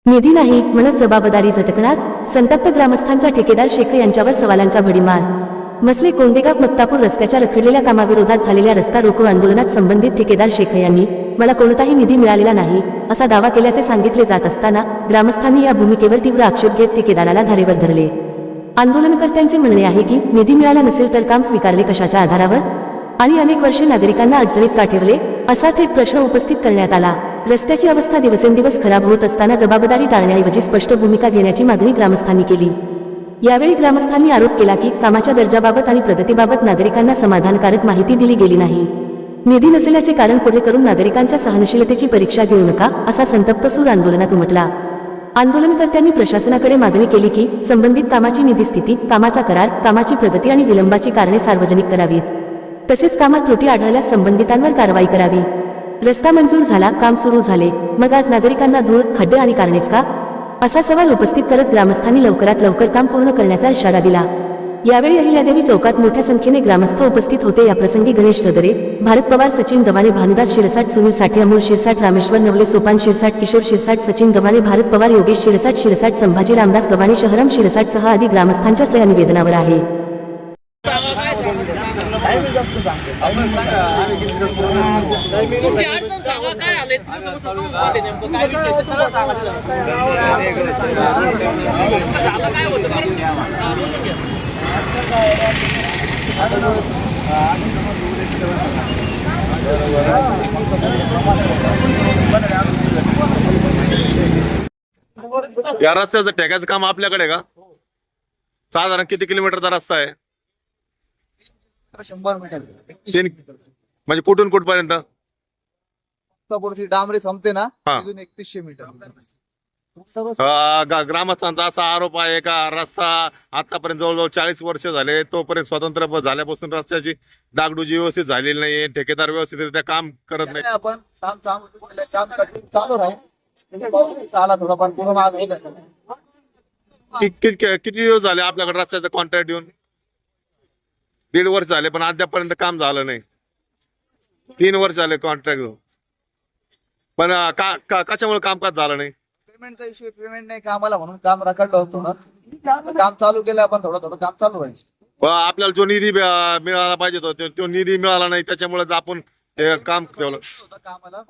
निधी नाही म्हणत जबाबदारी झटकणार, संतप्त ग्रामस्थांचा ठेकेदार शेख यांच्यावर सवालांचा भडीमार. मसले कोंडेगाव मत्तापूर रस्त्याच्या रखडलेल्या कामाविरोधात झालेल्या रस्ता रोको आंदोलनात संबंधित ठेकेदार शेख यांनी मला कोणताही निधी मिळालेला नाही असा दावा केल्याचे सांगितले जात असताना ग्रामस्थांनी या भूमिकेवर तीव्र आक्षेप घेत ठेकेदाराला धारेवर धरले. आंदोलनकर्त्यांचे म्हणणे आहे की निधी मिळाला नसेल तर काम स्वीकारले कशाच्या आधारावर आणि अनेक वर्षे नागरिकांना अडचणीत का ठेवले असा थेट प्रश्न उपस्थित करण्यात आला. रस्त्याची अवस्था दिवसेंदिवस खराब होत असताना जबाबदारी टाळण्याऐवजी स्पष्ट भूमिका घेण्याची मागणी ग्रामस्थांनी केली. यावेळी ग्रामस्थांनी आरोप केला की कामाच्या दर्जाबाबत आणि प्रगतीबाबत नागरिकांना समाधानकारक माहिती दिली गेली नाही. निधी नसल्याचे कारण पुढे करून नागरिकांच्या सहनशीलतेची परीक्षा घेऊ नका असा संतप्त सूर आंदोलनात उमटला. आंदोलनकर्त्यांनी प्रशासनाकडे मागणी केली की संबंधित कामाची निधी स्थिती, कामाचा करार, कामाची प्रगती आणि विलंबाची कारणे सार्वजनिक करावीत. तसेच कामात त्रुटी आढळल्यास संबंधितांवर कारवाई करावी. रस्ता मंजूर झाला, काम सुरू झाले, मग आज नागरिकांना धूळ, खड्डे आणि कारणेच का असा सवाल उपस्थित करत ग्रामस्थांनी लवकरात लवकर काम पूर्ण करण्याचा इशारा दिला. यावेळी अहिल्यादेवी चौकात मोठ्या संख्येने ग्रामस्थ उपस्थित होते. याप्रसंगी गणेश जदरे, भारत पवार, सचिन गव्हाणे, भानुदास शिरसाट, सुनील साठे, अमोल शिरसाट, रामेश्वर नवले, सोपान शिरसाट, किशोर शिरसाट, सचिन गव्हाणे, भारत पवार, योगेश शिरसाट, संभाजी रामदास गव्हाणे, शहरम शिरसाटसह आदी ग्रामस्थांच्या सह्या निवेदनावर आहे. तुमची अडचण सांगा, काय आले काय विषय ते सगळं सांगा. झालं काय होतं बोलून घ्या. या रस्त्याचं ठेक्याचं काम आपल्याकडे का? साधारण किती किलोमीटरचा रस्ता आहे? 100 मीटर. म्हणजे कुठून कुठपर्यंत? डांबरी संपते ना, हा. तिथून 3100 मीटर. ग्रामस्थांचा असा आरोप आहे का रस्ता आतापर्यंत जवळजवळ 40 वर्ष झाले, तोपर्यंत स्वतंत्र झाल्यापासून रस्त्याची डागडुजी व्यवस्थित झालेली नाहीये, ठेकेदार व्यवस्थितरित्या काम करत नाही. आपण काम चालू राहील, चाला थोडाफार पूर्ण माग होत आहे. किती दिवस झाले आपल्याकडे रस्त्याचं कॉन्ट्रॅक्ट येऊन? 1.5 वर्ष झाले, पण अद्यापर्यंत काम झालं नाही. 3 वर्ष झाले कॉन्ट्रॅक्ट, पण कशामुळे कामकाज झालं नाही? पेमेंटचा इश्यू, पेमेंट नाही कामाला म्हणून काम रखडलं होतं ना. काम चालू केलं आपण, थोडं काम चालू राहील. आपल्याला जो निधी मिळाला पाहिजे तो निधी मिळाला नाही, त्याच्यामुळे आपण ते काम ठेवलं. कामाला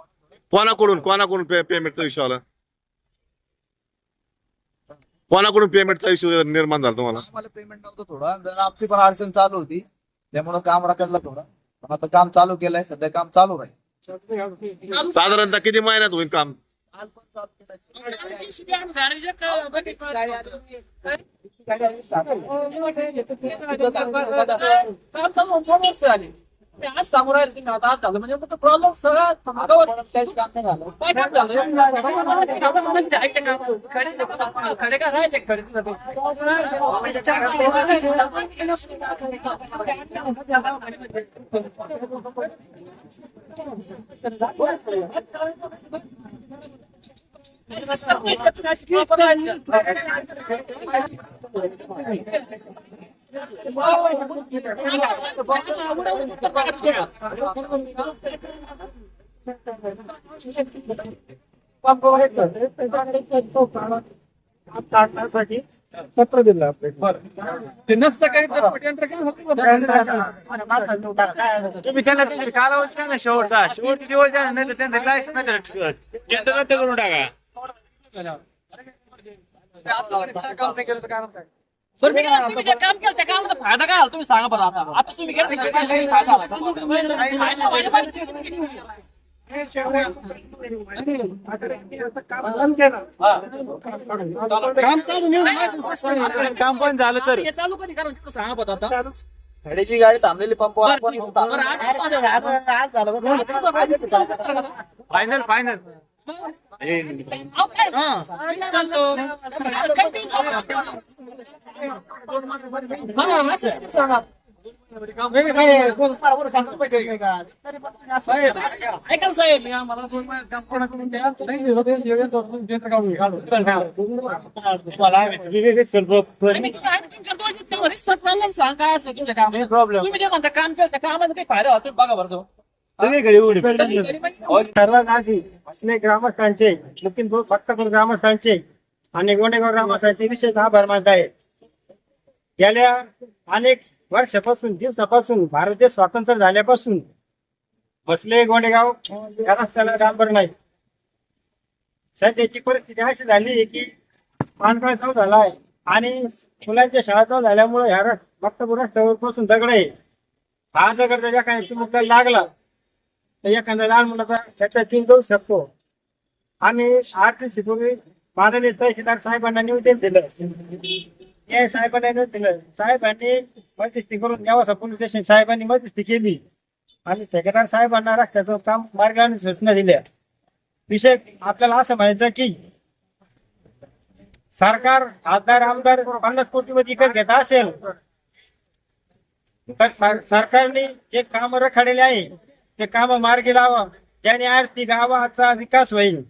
कोणाकडून पेमेंटचा इश्यू आला? कोणाकडून पेमेंटचा इश्यू निर्माण झाला तुम्हाला? आम्हाला पेमेंट नव्हतं थोडं, जरा आमची पण अडचण चालू होती, त्यामुळे काम रखडलं थोडं. पण आता काम चालू केलंय, सध्या काम चालू राहील. साधारणतः किती महिन्यात होईल काम? आज सांगू राहिले तुम्ही, आता आज झालं म्हणजे प्रॉब्लेम सगळा खडे का राहिले खडे पत्र दिलं आपले. ते नसतं काही तुम्ही त्यांना त्याची कालावधी द्या ना, शेवटचे दिवस द्या, नाही तर त्यांचं लायसन नाही तर टेंडर रद्द करून टाका. सर मी काय तुम्ही जे काम केलं त्या कामाचा फायदा काय झाला तुम्ही सांगा बरं. आता तुम्ही केलं काम पण झालं तर चालू कधी कारण सांगा बरं. आता खडेची गाडी थांबलेली पंपवर फायनल ऐका साहेब, मला सांगा असं तुमच्या काम तुम्ही जे म्हणता काम केलं त्या कामाचा काही फायदा तुम्ही बघा बरं. सगळीकडे एवढे सर्वात आधी असले ग्रामस्थांचे लखीमपूर फक्तपूर ग्रामस्थांचे आणि गोंडेगाव ग्रामस्थांचे विशेष आभार मानत आहे. गेल्या अनेक वर्षापासून दिवसापासून भारत देश स्वातंत्र्य झाल्यापासून बसले गोंडेगाव या रस्त्याला डांबर नाही. सध्याची परिस्थिती अशी झाली आहे की पानकळा चालू झाला आहे आणि मुलांच्या शाळा चालू झाल्यामुळे ह्या फक्तपूर रस्त्यावर पासून दगड आहे. हा दगड जर एखाद्या चिमुकल्याला लागला तर एखाद्या लहान मुलाचा त्याच्या तीन जाऊ शकतो. आम्ही 8 दिवसापूर्वी माननीय तहसीलदार साहेबांना निवेदन दिलं. या साहेबांना निवेदन दिलं. साहेबांनी मध्यस्थी करून नेवासा पोलीस स्टेशन साहेबांनी मध्यस्थी केली आणि ठेकेदार साहेबांना रस्त्याचं काम मार्गाने सूचना दिल्या. विषय आपल्याला असं म्हणायचं की सरकार खासदार आमदार 50 कोटी मध्ये विकत घेत असेल तर सरकारने जे काम रखडलेले आहे ते काम मार्गी लावा, ज्याने आर्थिक गावाचा विकास होईल.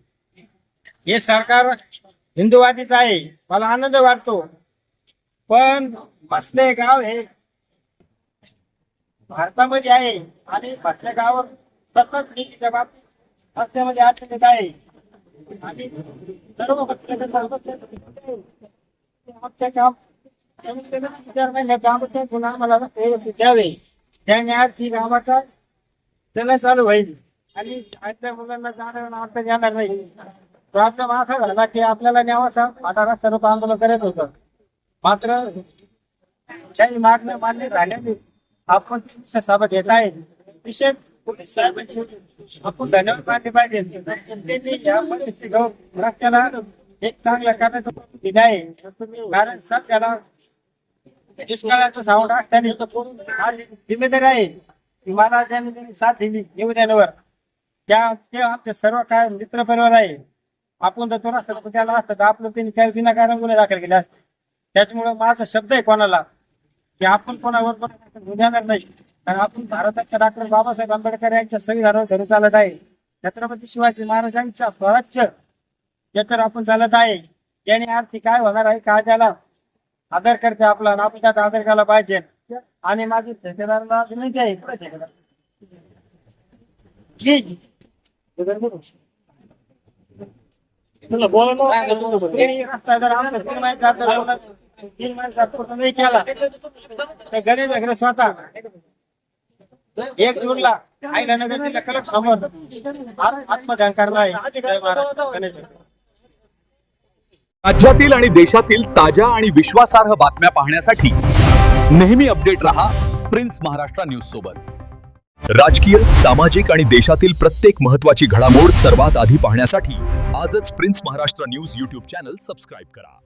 हे सरकार हिंदुवादीच आहे, मला आनंद वाटतो. पण मसले गाव हे भारतामध्ये आहे आणि मसले गाव सतत नीतीच्या बाबतीत रस्त्यामध्ये अडचणीत आहे आणि सर्व काम द्यावे, त्याने आर्थिक गावाचा चलन चालू होईल आणि आजच्या मुलांना जाणं अडचण येणार नाही. प्रॉब्लेम असा झाला की आपल्याला नेवासा आता रस्ता रोको आंदोलन करत होतं, मात्र काही मागण्या मान्य झाल्याने आपण सभा घेत आहे. विशेष पोलीस साहेबांनी आपण धन्यवाद मानले पाहिजे. त्यांनी या रस्त्याला एक चांगल्या करण्याचं दिलं आहे. कारण सध्याला दुष्काळाचं सावट असताना जिम्मेदारी आहे की मला ज्यांनी साथ दिली निवेदनावर ते आमचे सर्व काय मित्र परिवार आहे. आपण जर तो रस्ता त्याला असतं तर आपलं त्यांनी काही विनाकारण गुन्हे दाखल केले असते. त्याच्यामुळे माझा शब्द आहे कोणाला की आपण कोणावर देणार नाही. कारण आपण भारताच्या डॉक्टर बाबासाहेब आंबेडकर यांच्या संविधानावर धरून चालत आहे. छत्रपती शिवाजी महाराजांच्या स्वराज्य याच्यावर आपण चालत आहे. याने आर्थिक काय होणार आहे काय त्याला आदर करते आपला, आपण त्याचा आदर केला पाहिजे. आणि माझी ठेकेदाराला विनंती आहे रस्ता जर आमचा 3 महिन्यात नाही केला तर गरीब वगैरे स्वतः 1 जूनला आईला नगर कलक समोर आत्मदान करणार आहे. जय महाराष्ट्र. गणेश. राज्यातील आणि देशातील ताज्या आणि विश्वासार्ह बातम्या पाहण्यासाठी नेहमी अपडेट रहा प्रिन्स महाराष्ट्र न्यूज सोबत. राजकीय, सामाजिक आणि देशातील प्रत्येक महत्त्वाची घडामोड सर्वात आधी पाहण्यासाठी आजच prince Maharashtra news YouTube channel subscribe करा.